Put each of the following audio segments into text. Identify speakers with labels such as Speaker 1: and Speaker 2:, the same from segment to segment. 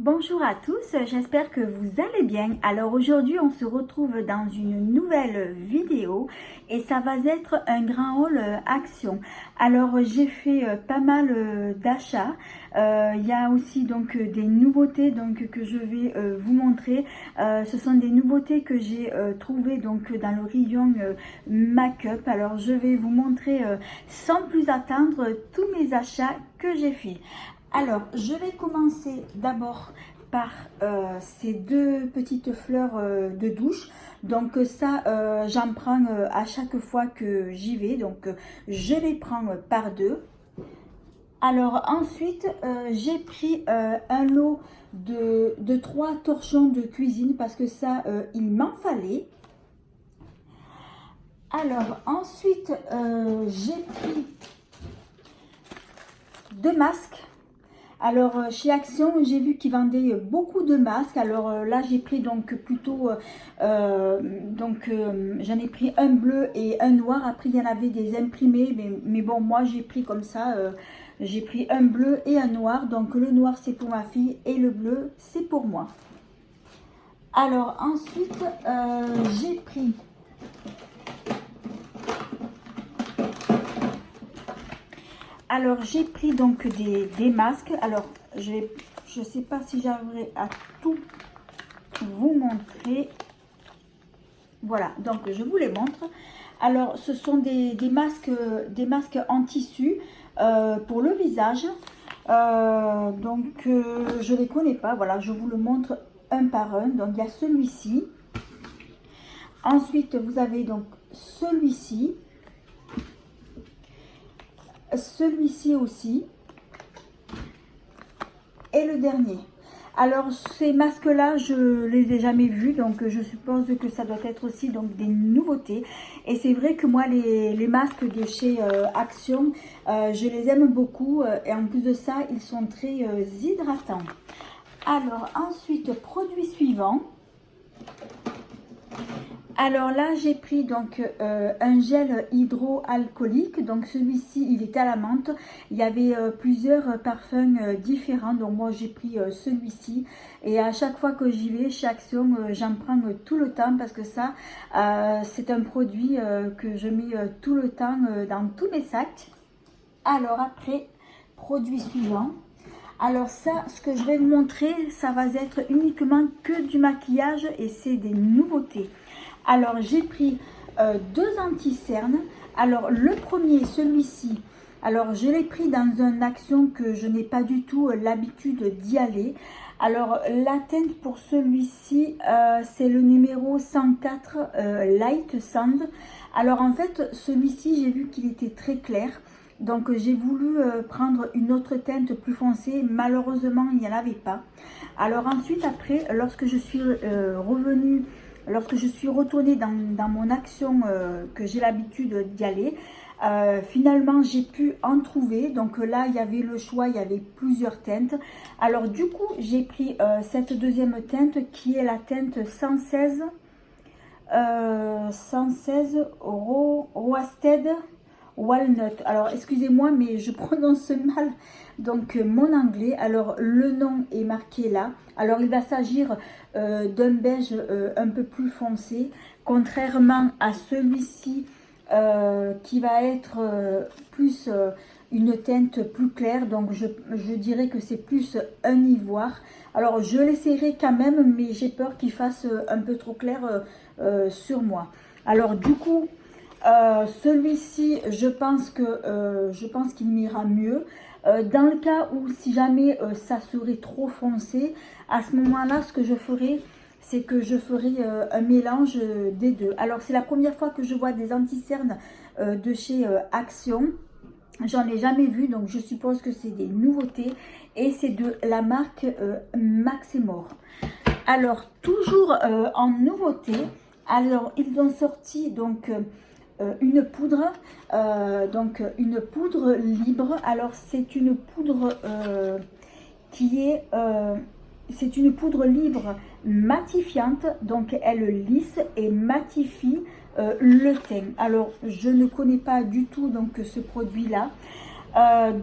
Speaker 1: Bonjour à tous, j'espère que vous allez bien. Alors aujourd'hui on se retrouve dans une nouvelle vidéo et ça va être un grand haul action. Alors j'ai fait pas mal d'achats, il y a aussi donc des nouveautés donc que je vais vous montrer. Ce sont des nouveautés que j'ai trouvées donc dans le rayon make-up. Alors je vais vous montrer sans plus attendre tous mes achats que j'ai fait. Alors, je vais commencer d'abord par ces deux petites fleurs de douche. Donc ça, j'en prends à chaque fois que j'y vais. Donc, je les prends par deux. Alors ensuite, j'ai pris un lot de 3 torchons de cuisine parce que ça, il m'en fallait. Alors ensuite, j'ai pris 2 masques. Alors chez Action, j'ai vu qu'ils vendaient beaucoup de masques. Alors là, j'ai pris donc plutôt, j'en ai pris un bleu et un noir. Après, il y en avait des imprimés, mais bon, moi j'ai pris comme ça. J'ai pris un bleu et un noir. Donc le noir c'est pour ma fille et le bleu c'est pour moi. Alors ensuite, j'ai pris donc des masques. Alors je sais pas si j'arriverai à tout vous montrer. Voilà, donc je vous les montre. Alors ce sont des masques en tissu pour le visage. Je les connais pas. Voilà, je vous le montre un par un. Donc il y a celui-ci. Ensuite vous avez donc celui-ci aussi et le dernier. Alors ces masques là je les ai jamais vus, donc je suppose que ça doit être aussi donc des nouveautés. Et c'est vrai que moi les masques de chez Action, je les aime beaucoup et en plus de ça ils sont très hydratants. Alors ensuite, produit suivant. Alors là, j'ai pris donc un gel hydroalcoolique. Donc celui-ci, il est à la menthe. Il y avait plusieurs parfums différents. Donc moi, j'ai pris celui-ci. Et à chaque fois que j'y vais chez Action, j'en prends tout le temps parce que ça, c'est un produit que je mets tout le temps dans tous mes sacs. Alors après, produit suivant. Alors ça, ce que je vais vous montrer, ça va être uniquement que du maquillage et c'est des nouveautés. Alors j'ai pris 2 anti-cernes. Alors le premier, celui-ci, alors je l'ai pris dans une Action que je n'ai pas du tout l'habitude d'y aller. Alors la teinte pour celui-ci, c'est le numéro 104 Light Sand. Alors en fait, celui-ci, j'ai vu qu'il était très clair. Donc j'ai voulu prendre une autre teinte plus foncée. Malheureusement, il n'y en avait pas. Alors ensuite, après, lorsque je suis retournée dans mon Action que j'ai l'habitude d'y aller, finalement j'ai pu en trouver. Donc là il y avait le choix, il y avait plusieurs teintes. Alors du coup j'ai pris cette deuxième teinte qui est la teinte 116 Roasted Walnut. Alors excusez-moi mais je prononce mal donc mon anglais. Alors le nom est marqué là. Alors il va s'agir d'un beige un peu plus foncé, contrairement à celui-ci qui va être plus une teinte plus claire. Donc je dirais que c'est plus un ivoire. Alors je l'essayerai quand même, mais j'ai peur qu'il fasse un peu trop clair sur moi. Alors du coup, celui-ci, je pense qu'il m'ira mieux. Dans le cas où si jamais ça serait trop foncé, à ce moment-là, ce que je ferai, c'est que je ferai un mélange des deux. Alors c'est la première fois que je vois des anti-cernes de chez Action. J'en ai jamais vu, donc je suppose que c'est des nouveautés. Et c'est de la marque Maximor. Alors toujours en nouveauté, alors ils ont sorti donc une poudre, une poudre libre. Alors c'est une poudre c'est une poudre libre matifiante, donc elle lisse et matifie le teint. Alors je ne connais pas du tout donc ce produit là.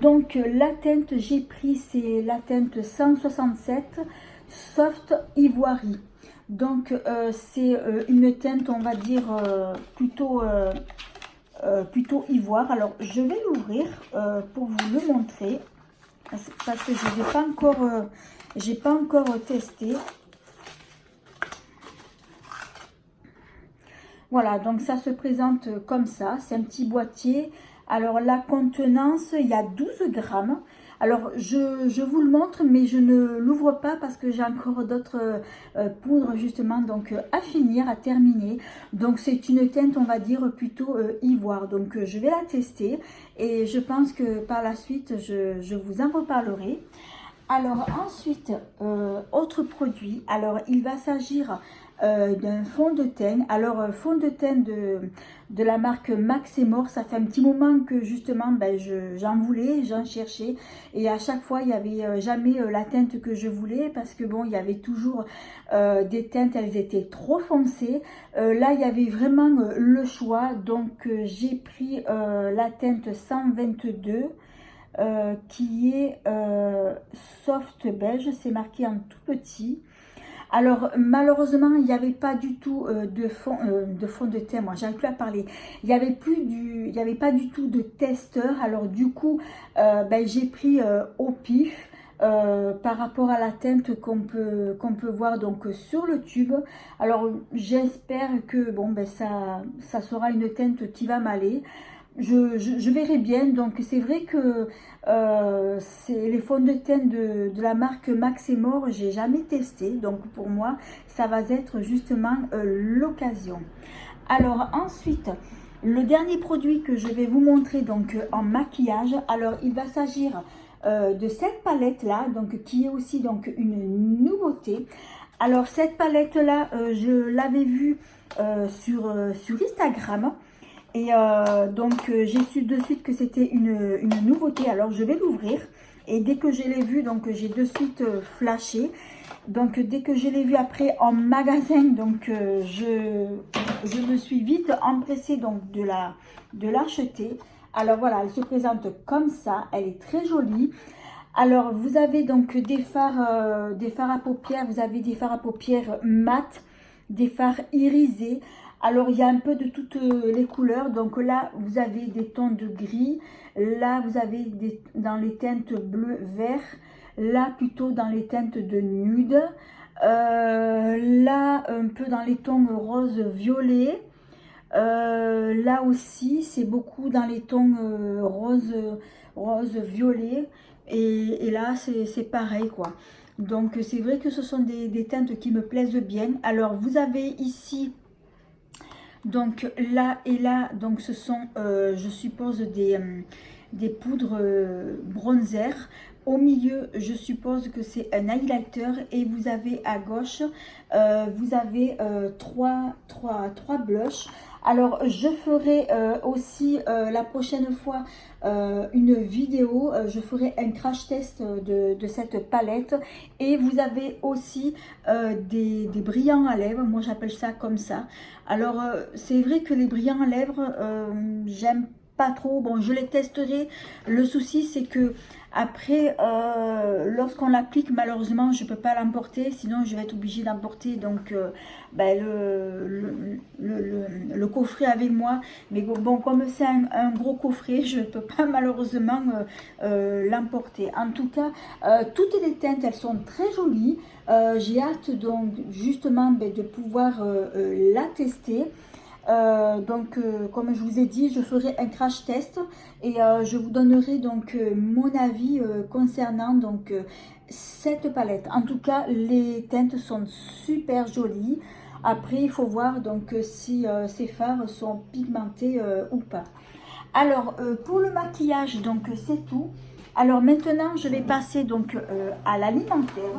Speaker 1: Donc la teinte j'ai pris, c'est la teinte 167 Soft Ivory. Donc c'est une teinte, on va dire, plutôt ivoire. Alors je vais l'ouvrir pour vous le montrer, parce que je n'ai pas encore, j'ai pas encore testé. Voilà, donc ça se présente comme ça, c'est un petit boîtier. Alors la contenance, il y a 12 grammes. Alors je vous le montre, mais je ne l'ouvre pas parce que j'ai encore d'autres poudres justement donc à finir, à terminer. Donc c'est une teinte, on va dire, plutôt ivoire. Donc je vais la tester et je pense que par la suite, je vous en reparlerai. Alors ensuite, autre produit, alors il va s'agir d'un fond de teint. Alors fond de teint de la marque Max et More, ça fait un petit moment que justement ben, j'en voulais, j'en cherchais et à chaque fois il n'y avait jamais la teinte que je voulais, parce que bon, il y avait toujours des teintes, elles étaient trop foncées. Là il y avait vraiment le choix, donc j'ai pris la teinte 122 qui est soft beige, c'est marqué en tout petit. Alors malheureusement il n'y avait pas du tout de fond de teint, moi j'arrive plus à parler, il n'y avait pas du tout de testeur. Alors du coup ben, j'ai pris au pif par rapport à la teinte qu'on peut voir donc sur le tube. Alors j'espère que bon ben ça sera une teinte qui va m'aller. Je verrai bien. Donc c'est vrai que c'est les fonds de teint de la marque Max et More, j'ai jamais testé, donc pour moi ça va être justement l'occasion. Alors ensuite, le dernier produit que je vais vous montrer donc en maquillage, alors il va s'agir de cette palette là, donc qui est aussi donc une nouveauté. Alors cette palette là, je l'avais vue sur Instagram. Et donc j'ai su de suite que c'était une nouveauté. Alors je vais l'ouvrir et dès que je l'ai vu, donc j'ai de suite flashé. Donc dès que je l'ai vu après en magasin, donc je me suis vite empressée donc de l'acheter. Alors voilà, elle se présente comme ça, elle est très jolie. Alors vous avez donc des fards à paupières, vous avez des fards à paupières mat, des fards irisés. Alors il y a un peu de toutes les couleurs. Donc là vous avez des tons de gris, là vous avez dans les teintes bleu vert, là plutôt dans les teintes de nude, là un peu dans les tons rose violet, là aussi c'est beaucoup dans les tons rose violet, et là c'est pareil quoi. Donc c'est vrai que ce sont des teintes qui me plaisent bien. Alors vous avez ici donc là et là, donc ce sont je suppose des poudres bronzer. Au milieu je suppose que c'est un highlighter, et vous avez à gauche vous avez trois blushs. Alors je ferai aussi la prochaine fois une vidéo, je ferai un crash test de cette palette. Et vous avez aussi des brillants à lèvres, moi j'appelle ça comme ça. Alors c'est vrai que les brillants à lèvres, j'aime pas trop. Bon, je les testerai. Le souci c'est que après lorsqu'on l'applique, malheureusement je peux pas l'emporter, sinon je vais être obligée d'emporter donc ben, le coffret avec moi. Mais bon, comme c'est un gros coffret, je ne peux pas malheureusement l'emporter. En tout cas toutes les teintes elles sont très jolies. J'ai hâte donc justement ben, de pouvoir la tester. Donc comme je vous ai dit, je ferai un crash test et je vous donnerai donc mon avis concernant donc cette palette. En tout cas les teintes sont super jolies. Après il faut voir donc si ces fards sont pigmentés ou pas. Alors pour le maquillage donc c'est tout. Alors maintenant je vais passer donc à l'alimentaire.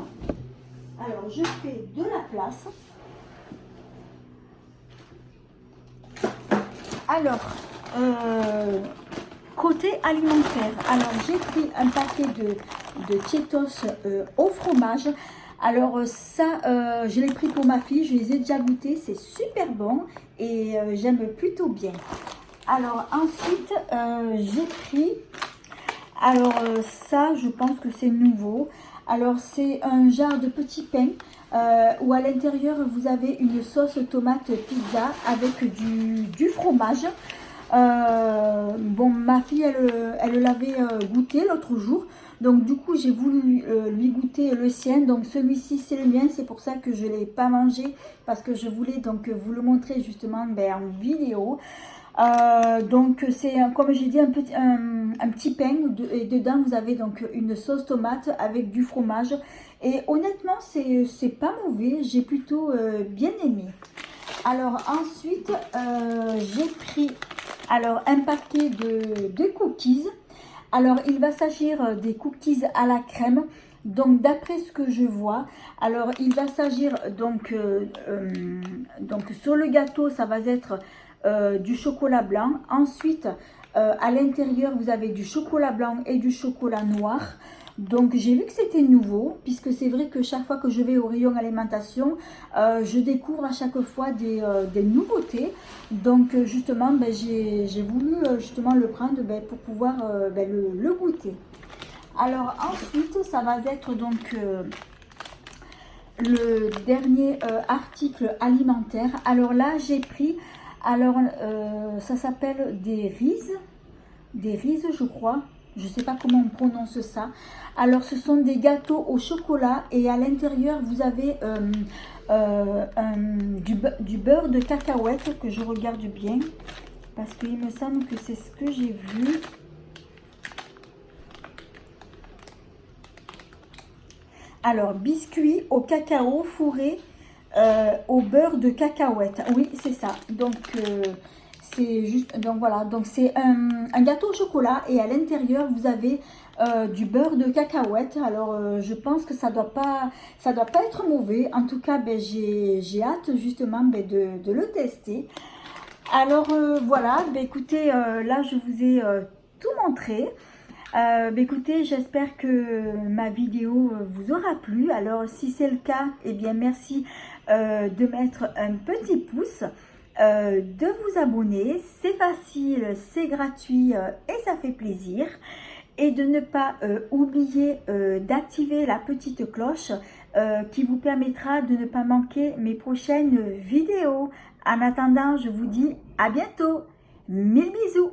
Speaker 1: Alors je fais de la place. Alors, côté alimentaire, alors j'ai pris un paquet de Cheetos au fromage. Alors ça, je l'ai pris pour ma fille, je les ai déjà goûtés, c'est super bon et j'aime plutôt bien. Alors ensuite, j'ai pris Alors ça, je pense que c'est nouveau. Alors c'est un genre de petit pain où à l'intérieur vous avez une sauce tomate pizza avec du fromage. Bon, ma fille, elle l'avait goûté l'autre jour. Donc du coup, j'ai voulu lui goûter le sien. Donc celui-ci, c'est le mien. C'est pour ça que je ne l'ai pas mangé. Parce que je voulais donc vous le montrer justement en vidéo. Donc c'est comme j'ai dit un petit pain et dedans vous avez donc une sauce tomate avec du fromage et honnêtement c'est pas mauvais, j'ai plutôt bien aimé. Alors ensuite j'ai pris un paquet de cookies. Alors il va s'agir des cookies à la crème. Donc d'après ce que je vois, alors il va s'agir donc sur le gâteau ça va être du chocolat blanc. Ensuite, à l'intérieur, vous avez du chocolat blanc et du chocolat noir. Donc, j'ai vu que c'était nouveau, puisque c'est vrai que chaque fois que je vais au rayon alimentation, je découvre à chaque fois des nouveautés. Donc, justement, j'ai voulu justement le prendre pour pouvoir le goûter. Alors, ensuite, ça va être donc le dernier article alimentaire. Alors là, j'ai pris... Alors, ça s'appelle des rises, je crois. Je ne sais pas comment on prononce ça. Alors, ce sont des gâteaux au chocolat et à l'intérieur, vous avez du beurre de cacahuète que je regarde bien parce qu'il me semble que c'est ce que j'ai vu. Alors, biscuits au cacao fourré au beurre de cacahuète. Oui, c'est ça. Donc, c'est juste... Donc, voilà. Donc, c'est un gâteau au chocolat. Et à l'intérieur, vous avez du beurre de cacahuète. Alors, je pense que ça doit pas être mauvais. En tout cas, j'ai hâte, justement, de le tester. Alors, voilà. Écoutez, là, je vous ai tout montré. Écoutez, j'espère que ma vidéo vous aura plu. Alors, si c'est le cas, eh bien, merci de mettre un petit pouce, de vous abonner. C'est facile, c'est gratuit et ça fait plaisir. Et de ne pas oublier d'activer la petite cloche qui vous permettra de ne pas manquer mes prochaines vidéos. En attendant, je vous dis à bientôt. Mille bisous.